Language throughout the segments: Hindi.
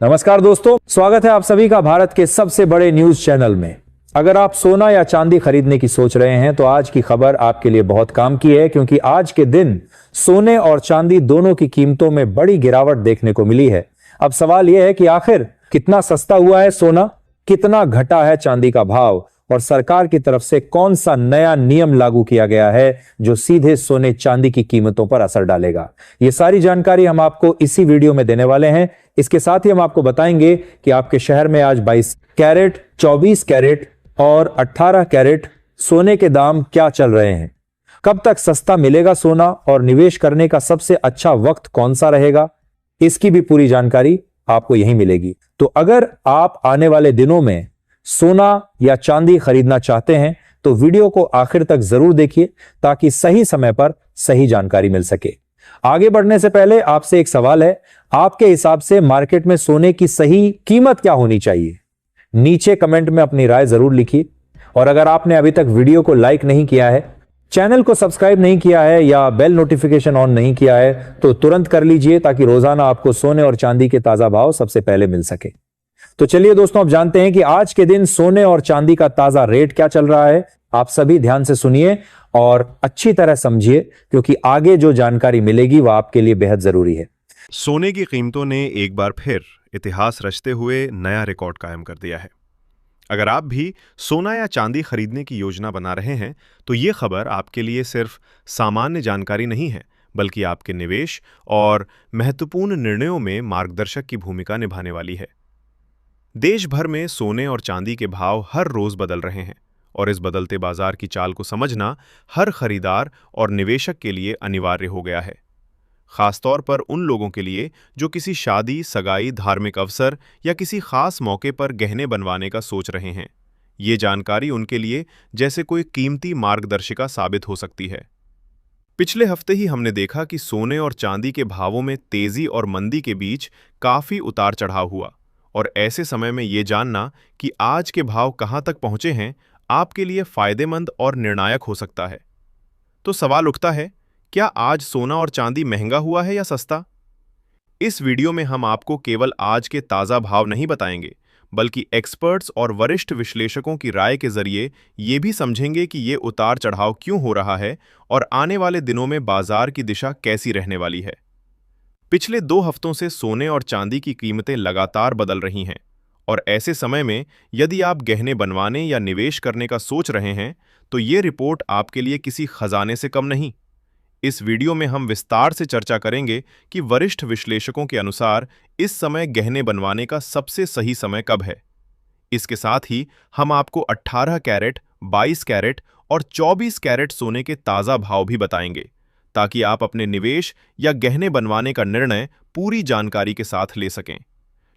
नमस्कार दोस्तों, स्वागत है आप सभी का भारत के सबसे बड़े न्यूज चैनल में। अगर आप सोना या चांदी खरीदने की सोच रहे हैं तो आज की खबर आपके लिए बहुत काम की है, क्योंकि आज के दिन सोने और चांदी दोनों की कीमतों में बड़ी गिरावट देखने को मिली है। अब सवाल यह है कि आखिर कितना सस्ता हुआ है सोना, कितना घटा है चांदी का भाव और सरकार की तरफ से कौन सा नया नियम लागू किया गया है जो सीधे सोने चांदी की कीमतों पर असर डालेगा। ये सारी जानकारी हम आपको इसी वीडियो में देने वाले हैं। इसके साथ ही हम आपको बताएंगे कि आपके शहर में आज 22 कैरेट, 24 कैरेट और 18 कैरेट सोने के दाम क्या चल रहे हैं, कब तक सस्ता मिलेगा सोना और निवेश करने का सबसे अच्छा वक्त कौन सा रहेगा, इसकी भी पूरी जानकारी आपको यहीं मिलेगी। तो अगर आप आने वाले दिनों में सोना या चांदी खरीदना चाहते हैं तो वीडियो को आखिर तक जरूर देखिए ताकि सही समय पर सही जानकारी मिल सके। आगे बढ़ने से पहले आपसे एक सवाल है, आपके हिसाब से मार्केट में सोने की सही कीमत क्या होनी चाहिए? नीचे कमेंट में अपनी राय जरूर लिखिए। और अगर आपने अभी तक वीडियो को लाइक नहीं किया है, चैनल को सब्सक्राइब नहीं किया है या बेल नोटिफिकेशन ऑन नहीं किया है तो तुरंत कर लीजिए ताकि रोजाना आपको सोने और चांदी के ताजा भाव सबसे पहले मिल सके। तो चलिए दोस्तों, अब जानते हैं कि आज के दिन सोने और चांदी का ताजा रेट क्या चल रहा है। आप सभी ध्यान से सुनिए और अच्छी तरह समझिए, क्योंकि आगे जो जानकारी मिलेगी वह आपके लिए बेहद जरूरी है। सोने की कीमतों ने एक बार फिर इतिहास रचते हुए नया रिकॉर्ड कायम कर दिया है। अगर आप भी सोना या चांदी खरीदने की योजना बना रहे हैं तो ये खबर आपके लिए सिर्फ सामान्य जानकारी नहीं है, बल्कि आपके निवेश और महत्वपूर्ण निर्णयों में मार्गदर्शक की भूमिका निभाने वाली है। देश भर में सोने और चांदी के भाव हर रोज बदल रहे हैं और इस बदलते बाजार की चाल को समझना हर खरीदार और निवेशक के लिए अनिवार्य हो गया है। खासतौर पर उन लोगों के लिए जो किसी शादी, सगाई, धार्मिक अवसर या किसी खास मौके पर गहने बनवाने का सोच रहे हैं। ये जानकारी उनके लिए जैसे कोई कीमती मार्गदर्शिका साबित हो सकती है। पिछले हफ्ते ही हमने देखा कि सोने और चांदी के भावों में तेजी और मंदी के बीच काफी उतार चढ़ाव हुआ, और ऐसे समय में ये जानना कि आज के भाव कहां तक पहुंचे हैं आपके लिए फायदेमंद और निर्णायक हो सकता है। तो सवाल उठता है, क्या आज सोना और चांदी महंगा हुआ है या सस्ता? इस वीडियो में हम आपको केवल आज के ताज़ा भाव नहीं बताएंगे, बल्कि एक्सपर्ट्स और वरिष्ठ विश्लेषकों की राय के जरिए ये भी समझेंगे कि ये उतार चढ़ाव क्यों हो रहा है और आने वाले दिनों में बाजार की दिशा कैसी रहने वाली है। पिछले 2 हफ्तों से सोने और चांदी की कीमतें लगातार बदल रही हैं, और ऐसे समय में यदि आप गहने बनवाने या निवेश करने का सोच रहे हैं तो ये रिपोर्ट आपके लिए किसी खजाने से कम नहीं। इस वीडियो में हम विस्तार से चर्चा करेंगे कि वरिष्ठ विश्लेषकों के अनुसार इस समय गहने बनवाने का सबसे सही समय कब है। इसके साथ ही हम आपको 18 कैरेट, 22 कैरेट और 24 कैरेट सोने के ताज़ा भाव भी बताएंगे, ताकि आप अपने निवेश या गहने बनवाने का निर्णय पूरी जानकारी के साथ ले सकें।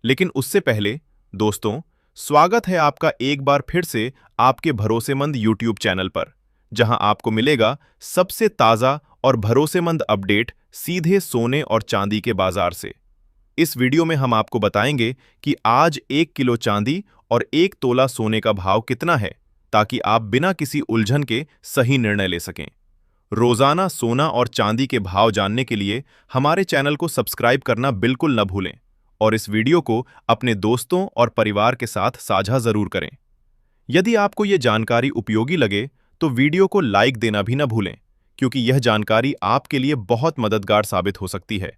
लेकिन उससे पहले दोस्तों, स्वागत है आपका एक बार फिर से आपके भरोसेमंद YouTube चैनल पर, जहां आपको मिलेगा सबसे ताज़ा और भरोसेमंद अपडेट सीधे सोने और चांदी के बाजार से। इस वीडियो में हम आपको बताएंगे कि आज 1 किलो चांदी और 1 तोला सोने का भाव कितना है, ताकि आप बिना किसी उलझन के सही निर्णय ले सकें। रोजाना सोना और चांदी के भाव जानने के लिए हमारे चैनल को सब्सक्राइब करना बिल्कुल न भूलें और इस वीडियो को अपने दोस्तों और परिवार के साथ साझा जरूर करें। यदि आपको ये जानकारी उपयोगी लगे तो वीडियो को लाइक देना भी न भूलें, क्योंकि यह जानकारी आपके लिए बहुत मददगार साबित हो सकती है।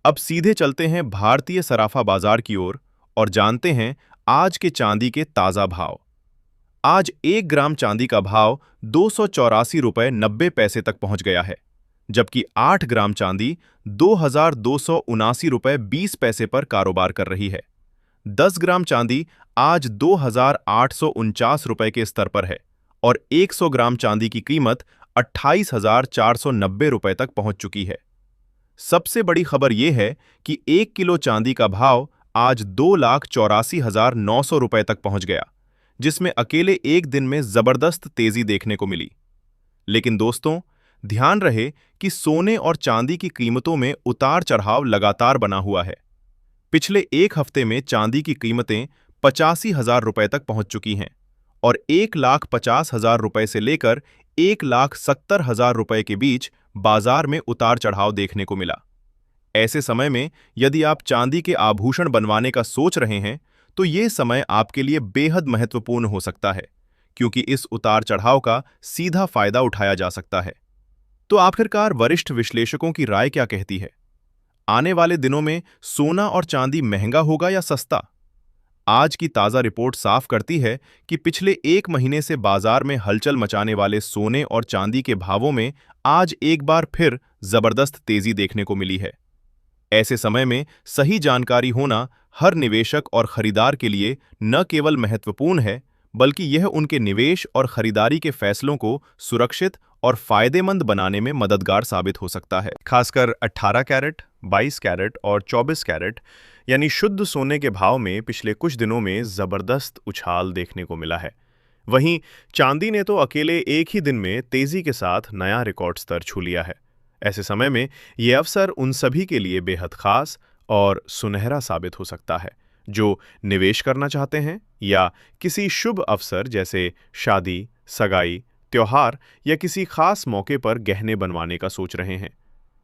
अब सीधे चलते हैं भारतीय सराफा बाजार की ओर और जानते हैं आज के चांदी के ताज़ा भाव। आज 1 ग्राम चांदी का भाव 284 रुपये 90 पैसे तक पहुंच गया है, जबकि 8 ग्राम चांदी 2279 रुपये 20 पैसे पर कारोबार कर रही है। 10 ग्राम चांदी आज 2849 रुपये के स्तर पर है और 100 ग्राम चांदी की कीमत 28,490 रुपये तक पहुंच चुकी है। सबसे बड़ी खबर यह है कि 1 किलो चांदी का भाव आज 2,84,900 रुपये तक पहुंच गया, जिसमें अकेले एक दिन में जबरदस्त तेजी देखने को मिली। लेकिन दोस्तों, ध्यान रहे कि सोने और चांदी की कीमतों में उतार चढ़ाव लगातार बना हुआ है। पिछले एक हफ्ते में चांदी की कीमतें 85,000 रुपये तक पहुंच चुकी हैं और 1,50,000 रुपये से लेकर 1,70,000 रुपये के बीच बाजार में उतार चढ़ाव देखने को मिला। ऐसे समय में यदि आप चांदी के आभूषण बनवाने का सोच रहे हैं, तो ये समय आपके लिए बेहद महत्वपूर्ण हो सकता है, क्योंकि इस उतार चढ़ाव का सीधा फायदा उठाया जा सकता है। तो आखिरकार वरिष्ठ विश्लेषकों की राय क्या कहती है? आने वाले दिनों में सोना और चांदी महंगा होगा या सस्ता? आज की ताज़ा रिपोर्ट साफ करती है कि पिछले एक महीने से बाजार में हलचल मचाने वाले सोने और चांदी के भावों में आज एक बार फिर जबरदस्त तेजी देखने को मिली है। ऐसे समय में सही जानकारी होना हर निवेशक और खरीदार के लिए न केवल महत्वपूर्ण है, बल्कि यह उनके निवेश और खरीदारी के फैसलों को सुरक्षित और फायदेमंद बनाने में मददगार साबित हो सकता है। खासकर 18 कैरेट, 22 कैरेट और 24 कैरेट यानी शुद्ध सोने के भाव में पिछले कुछ दिनों में जबरदस्त उछाल देखने को मिला है। वहीं चांदी ने तो अकेले एक ही दिन में तेजी के साथ नया रिकॉर्ड स्तर छू लिया है। ऐसे समय में ये अवसर उन सभी के लिए बेहद खास और सुनहरा साबित हो सकता है जो निवेश करना चाहते हैं या किसी शुभ अवसर जैसे शादी, सगाई, त्योहार या किसी खास मौके पर गहने बनवाने का सोच रहे हैं।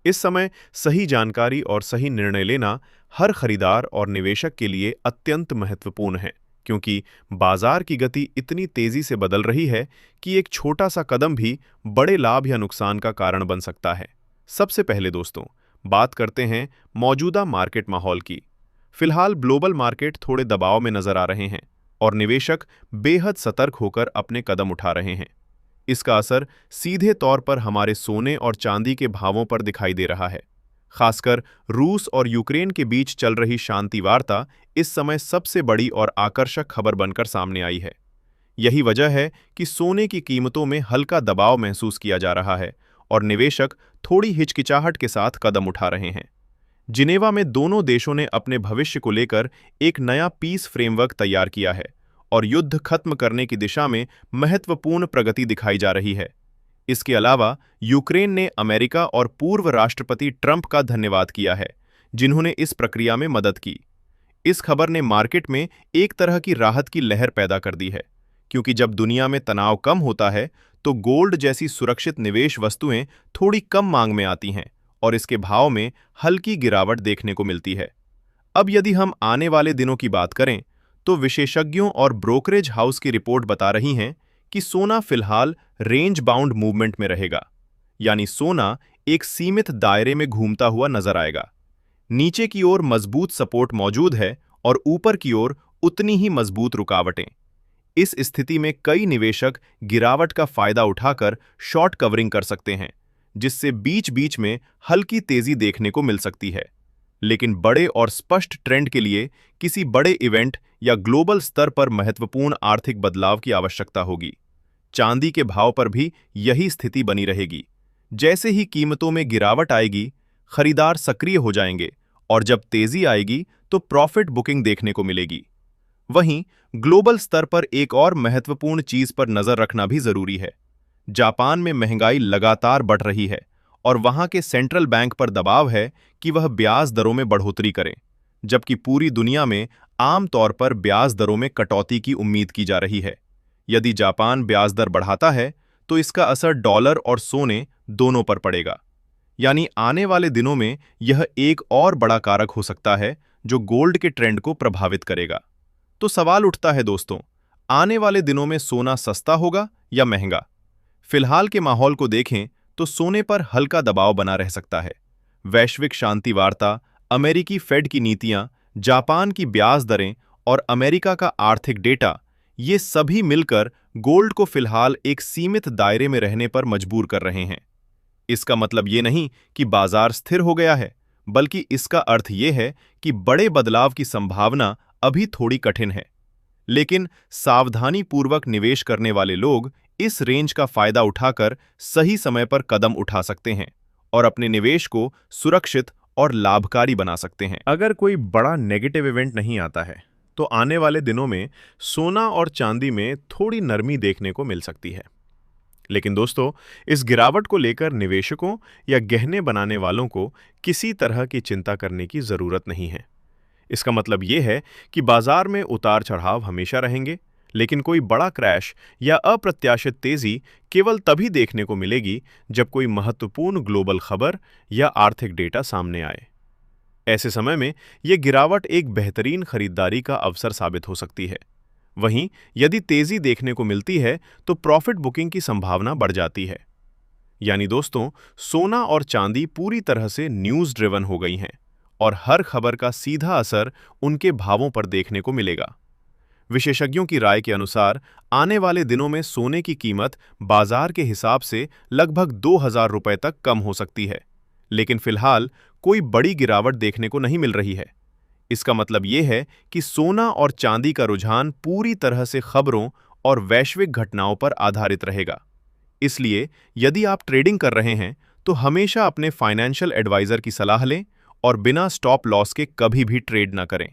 इस समय सही जानकारी और सही निर्णय लेना हर खरीदार और निवेशक के लिए अत्यंत महत्वपूर्ण है, क्योंकि बाजार की गति इतनी तेजी से बदल रही है कि एक छोटा सा कदम भी बड़े लाभ या नुकसान का कारण बन सकता है। सबसे पहले दोस्तों, बात करते हैं मौजूदा मार्केट माहौल की। फिलहाल ग्लोबल मार्केट थोड़े दबाव में नजर आ रहे हैं और निवेशक बेहद सतर्क होकर अपने कदम उठा रहे हैं। इसका असर सीधे तौर पर हमारे सोने और चांदी के भावों पर दिखाई दे रहा है। खासकर रूस और यूक्रेन के बीच चल रही शांति वार्ता इस समय सबसे बड़ी और आकर्षक खबर बनकर सामने आई है। यही वजह है कि सोने की कीमतों में हल्का दबाव महसूस किया जा रहा है और निवेशक थोड़ी हिचकिचाहट के साथ कदम उठा रहे हैं। जिनेवा में दोनों देशों ने अपने भविष्य को लेकर एक नया पीस फ्रेमवर्क तैयार किया है और युद्ध खत्म करने की दिशा में महत्वपूर्ण प्रगति दिखाई जा रही है। इसके अलावा यूक्रेन ने अमेरिका और पूर्व राष्ट्रपति ट्रंप का धन्यवाद किया है, जिन्होंने इस प्रक्रिया में मदद की। इस खबर ने मार्केट में एक तरह की राहत की लहर पैदा कर दी है, क्योंकि जब दुनिया में तनाव कम होता है तो गोल्ड जैसी सुरक्षित निवेश वस्तुएं थोड़ी कम मांग में आती हैं और इसके भाव में हल्की गिरावट देखने को मिलती है। अब यदि हम आने वाले दिनों की बात करें, तो विशेषज्ञों और ब्रोकरेज हाउस की रिपोर्ट बता रही हैं कि सोना फिलहाल रेंज बाउंड मूवमेंट में रहेगा, यानी सोना एक सीमित दायरे में घूमता हुआ नजर आएगा। नीचे की ओर मजबूत सपोर्ट मौजूद है और ऊपर की ओर उतनी ही मजबूत रुकावटें। इस स्थिति में कई निवेशक गिरावट का फायदा उठाकर शॉर्ट कवरिंग कर सकते हैं, जिससे बीच बीच में हल्की तेजी देखने को मिल सकती है। लेकिन बड़े और स्पष्ट ट्रेंड के लिए किसी बड़े इवेंट या ग्लोबल स्तर पर महत्वपूर्ण आर्थिक बदलाव की आवश्यकता होगी। चांदी के भाव पर भी यही स्थिति बनी रहेगी। जैसे ही कीमतों में गिरावट आएगी, खरीदार सक्रिय हो जाएंगे और जब तेजी आएगी तो प्रॉफिट बुकिंग देखने को मिलेगी। वहीं ग्लोबल स्तर पर एक और महत्वपूर्ण चीज पर नजर रखना भी जरूरी है। जापान में महंगाई लगातार बढ़ रही है और वहां के सेंट्रल बैंक पर दबाव है कि वह ब्याज दरों में बढ़ोतरी करें, जबकि पूरी दुनिया में आम तौर पर ब्याज दरों में कटौती की उम्मीद की जा रही है। यदि जापान ब्याज दर बढ़ाता है तो इसका असर डॉलर और सोने दोनों पर पड़ेगा, यानी आने वाले दिनों में यह एक और बड़ा कारक हो सकता है जो गोल्ड के ट्रेंड को प्रभावित करेगा। तो सवाल उठता है दोस्तों, आने वाले दिनों में सोना सस्ता होगा या महंगा? फिलहाल के माहौल को देखें तो सोने पर हल्का दबाव बना रह सकता है। वैश्विक शांति वार्ता, अमेरिकी फेड की नीतियां, जापान की ब्याज दरें और अमेरिका का आर्थिक डेटा, ये सभी मिलकर गोल्ड को फिलहाल एक सीमित दायरे में रहने पर मजबूर कर रहे हैं। इसका मतलब ये नहीं कि बाजार स्थिर हो गया है, बल्कि इसका अर्थ ये है कि बड़े बदलाव की संभावना अभी थोड़ी कठिन है। लेकिन सावधानीपूर्वक निवेश करने वाले लोग इस रेंज का फायदा उठाकर सही समय पर कदम उठा सकते हैं और अपने निवेश को सुरक्षित और लाभकारी बना सकते हैं। अगर कोई बड़ा नेगेटिव इवेंट नहीं आता है तो आने वाले दिनों में सोना और चांदी में थोड़ी नरमी देखने को मिल सकती है। लेकिन दोस्तों, इस गिरावट को लेकर निवेशकों या गहने बनाने वालों को किसी तरह की चिंता करने की जरूरत नहीं है। इसका मतलब ये है कि बाजार में उतार चढ़ाव हमेशा रहेंगे, लेकिन कोई बड़ा क्रैश या अप्रत्याशित तेजी केवल तभी देखने को मिलेगी जब कोई महत्वपूर्ण ग्लोबल खबर या आर्थिक डेटा सामने आए। ऐसे समय में ये गिरावट एक बेहतरीन खरीदारी का अवसर साबित हो सकती है। वहीं यदि तेजी देखने को मिलती है तो प्रॉफिट बुकिंग की संभावना बढ़ जाती है। यानी दोस्तों, सोना और चांदी पूरी तरह से न्यूज़ ड्रिवन हो गई हैं और हर खबर का सीधा असर उनके भावों पर देखने को मिलेगा। विशेषज्ञों की राय के अनुसार आने वाले दिनों में सोने की कीमत बाजार के हिसाब से लगभग 2,000 रुपए तक कम हो सकती है, लेकिन फिलहाल कोई बड़ी गिरावट देखने को नहीं मिल रही है। इसका मतलब ये है कि सोना और चांदी का रुझान पूरी तरह से खबरों और वैश्विक घटनाओं पर आधारित रहेगा। इसलिए यदि आप ट्रेडिंग कर रहे हैं तो हमेशा अपने फाइनेंशियल एडवाइजर की सलाह लें और बिना स्टॉप लॉस के कभी भी ट्रेड ना करें।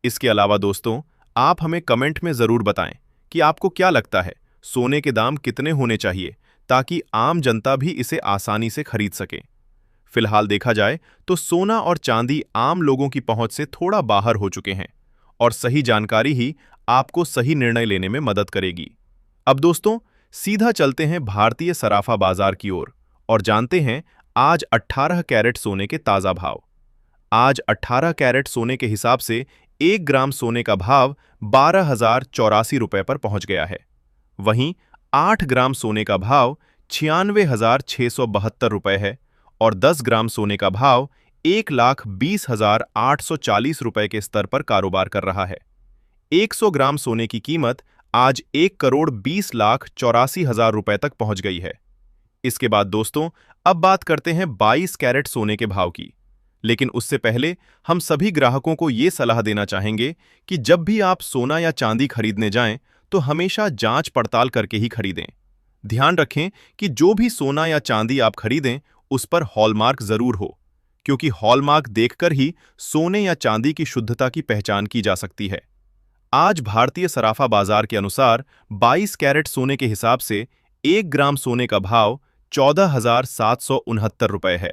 इसके अलावा दोस्तों, आप हमें कमेंट में ज़रूर बताएं कि आपको क्या लगता है, सोने के दाम कितने होने चाहिए ताकि आम जनता भी इसे आसानी से खरीद सके। फिलहाल देखा जाए तो सोना और चांदी आम लोगों की पहुंच से थोड़ा बाहर हो चुके हैं और सही जानकारी ही आपको सही निर्णय लेने में मदद करेगी। अब दोस्तों, सीधा चलते हैं भारतीय सराफा बाजार की ओर और जानते हैं आज 18 कैरेट सोने के ताज़ा भाव। आज 18 कैरेट सोने के हिसाब से 1 ग्राम सोने का भाव 12,084 रुपए पर पहुंच गया है। वहीं 8 ग्राम सोने का भाव 96,672 रुपए है और 10 ग्राम सोने का भाव 1,20,840 रुपए के स्तर पर कारोबार कर रहा है। 100 ग्राम सोने की कीमत आज 1,20,84,000 रुपए तक पहुंच गई है। इसके बाद दोस्तों, अब बात करते हैं 22 कैरेट सोने के भाव की। लेकिन उससे पहले हम सभी ग्राहकों को ये सलाह देना चाहेंगे कि जब भी आप सोना या चांदी खरीदने जाएं तो हमेशा जांच पड़ताल करके ही खरीदें। ध्यान रखें कि जो भी सोना या चांदी आप खरीदें उस पर हॉलमार्क जरूर हो, क्योंकि हॉलमार्क देखकर ही सोने या चांदी की शुद्धता की पहचान की जा सकती है। आज भारतीय सराफा बाजार के अनुसार 22 कैरेट सोने के हिसाब से 1 ग्राम सोने का भाव 14,769 रुपए है।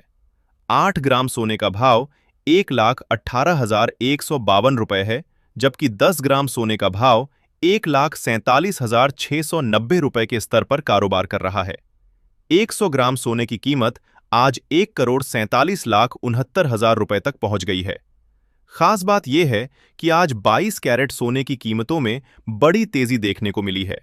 8 ग्राम सोने का भाव 1,18,152 रुपए है, जबकि 10 ग्राम सोने का भाव 1,47,690 रुपए के स्तर पर कारोबार कर रहा है। 100 ग्राम सोने की कीमत आज 1,47,69,000 रुपए तक पहुंच गई है। खास बात यह है कि आज 22 कैरेट सोने की कीमतों में बड़ी तेजी देखने को मिली है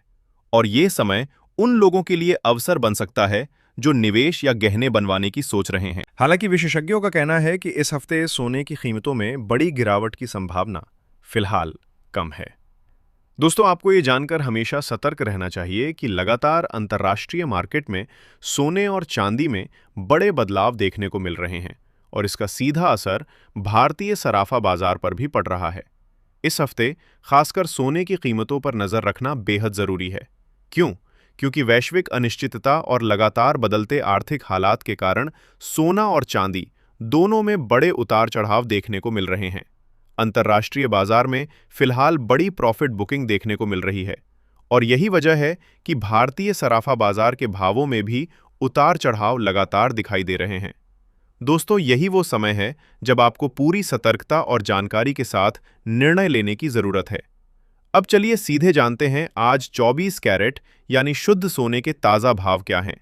और ये समय उन लोगों के लिए अवसर बन सकता है जो निवेश या गहने बनवाने की सोच रहे हैं। हालांकि विशेषज्ञों का कहना है कि इस हफ्ते सोने की कीमतों में बड़ी गिरावट की संभावना फिलहाल कम है। दोस्तों, आपको ये जानकर हमेशा सतर्क रहना चाहिए कि लगातार अंतर्राष्ट्रीय मार्केट में सोने और चांदी में बड़े बदलाव देखने को मिल रहे हैं और इसका सीधा असर भारतीय सराफा बाजार पर भी पड़ रहा है। इस हफ्ते खासकर सोने की कीमतों पर नजर रखना बेहद जरूरी है। क्यों? क्योंकि वैश्विक अनिश्चितता और लगातार बदलते आर्थिक हालात के कारण सोना और चांदी दोनों में बड़े उतार चढ़ाव देखने को मिल रहे हैं। अंतर्राष्ट्रीय बाजार में फिलहाल बड़ी प्रॉफिट बुकिंग देखने को मिल रही है और यही वजह है कि भारतीय सराफा बाजार के भावों में भी उतार चढ़ाव लगातार दिखाई दे रहे हैं। दोस्तों, यही वो समय है जब आपको पूरी सतर्कता और जानकारी के साथ निर्णय लेने की जरूरत है। अब चलिए सीधे जानते हैं आज 24 कैरेट यानी शुद्ध सोने के ताज़ा भाव क्या हैं।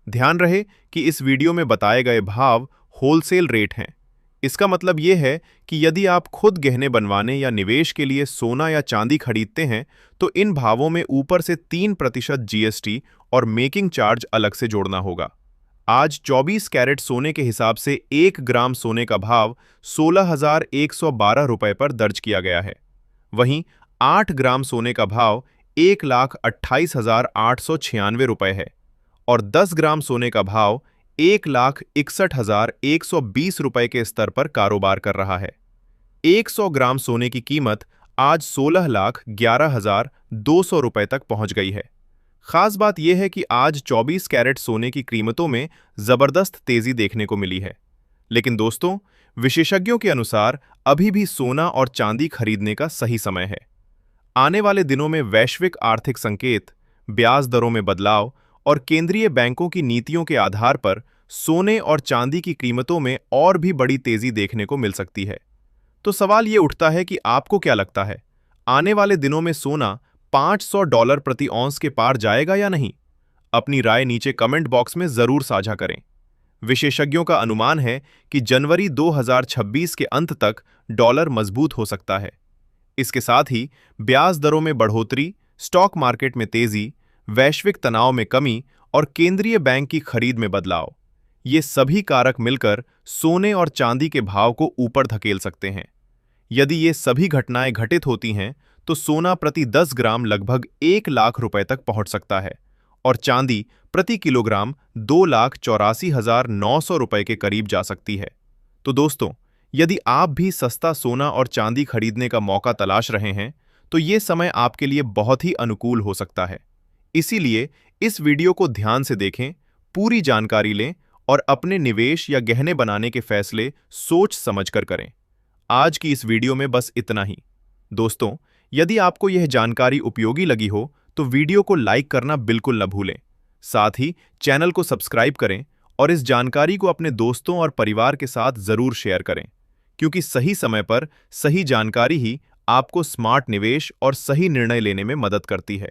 ध्यान रहे कि इस वीडियो में बताए गए भाव होलसेल रेट हैं। इसका मतलब ये है कि यदि आप खुद गहने बनवाने या निवेश के लिए सोना या चांदी खरीदते हैं तो इन भावों में ऊपर से 3% जीएसटी और मेकिंग चार्ज अलग से जोड़ना होगा। आज 24 कैरेट सोने के हिसाब से 1 ग्राम सोने का भाव 16,112 रुपए पर दर्ज किया गया है। वहीं 8 ग्राम सोने का भाव 1,28,896 रुपए है और 10 ग्राम सोने का भाव 1,61,120 रुपए के स्तर पर कारोबार कर रहा है। 100 ग्राम सोने की कीमत आज 16,11,200 रुपए तक पहुंच गई है। खास बात यह है कि आज 24 कैरेट सोने की कीमतों में जबरदस्त तेजी देखने को मिली है। लेकिन दोस्तों, विशेषज्ञों के अनुसार अभी भी सोना और चांदी खरीदने का सही समय है। आने वाले दिनों में वैश्विक आर्थिक संकेत, ब्याज दरों में बदलाव और केंद्रीय बैंकों की नीतियों के आधार पर सोने और चांदी की कीमतों में और भी बड़ी तेजी देखने को मिल सकती है। तो सवाल ये उठता है कि आपको क्या लगता है, आने वाले दिनों में सोना $500 प्रति औंस के पार जाएगा या नहीं? अपनी राय नीचे कमेंट बॉक्स में जरूर साझा करें। विशेषज्ञों का अनुमान है कि जनवरी 2026 के अंत तक डॉलर मजबूत हो सकता है। इसके साथ ही ब्याज दरों में बढ़ोतरी, स्टॉक मार्केट में तेजी, वैश्विक तनाव में कमी और केंद्रीय बैंक की खरीद में बदलाव, ये सभी कारक मिलकर सोने और चांदी के भाव को ऊपर धकेल सकते हैं। यदि ये सभी घटनाएं घटित होती हैं तो सोना प्रति 10 ग्राम लगभग 1 लाख रुपए तक पहुंच सकता है और चांदी प्रति किलोग्राम 2,84,900 रुपए के करीब जा सकती है। तो दोस्तों, यदि आप भी सस्ता सोना और चांदी खरीदने का मौका तलाश रहे हैं तो ये समय आपके लिए बहुत ही अनुकूल हो सकता है। इसीलिए इस वीडियो को ध्यान से देखें, पूरी जानकारी लें और अपने निवेश या गहने बनाने के फैसले सोच समझकर करें। आज की इस वीडियो में बस इतना ही। दोस्तों, यदि आपको यह जानकारी उपयोगी लगी हो तो वीडियो को लाइक करना बिल्कुल न भूलें। साथ ही चैनल को सब्सक्राइब करें और इस जानकारी को अपने दोस्तों और परिवार के साथ जरूर शेयर करें, क्योंकि सही समय पर सही जानकारी ही आपको स्मार्ट निवेश और सही निर्णय लेने में मदद करती है।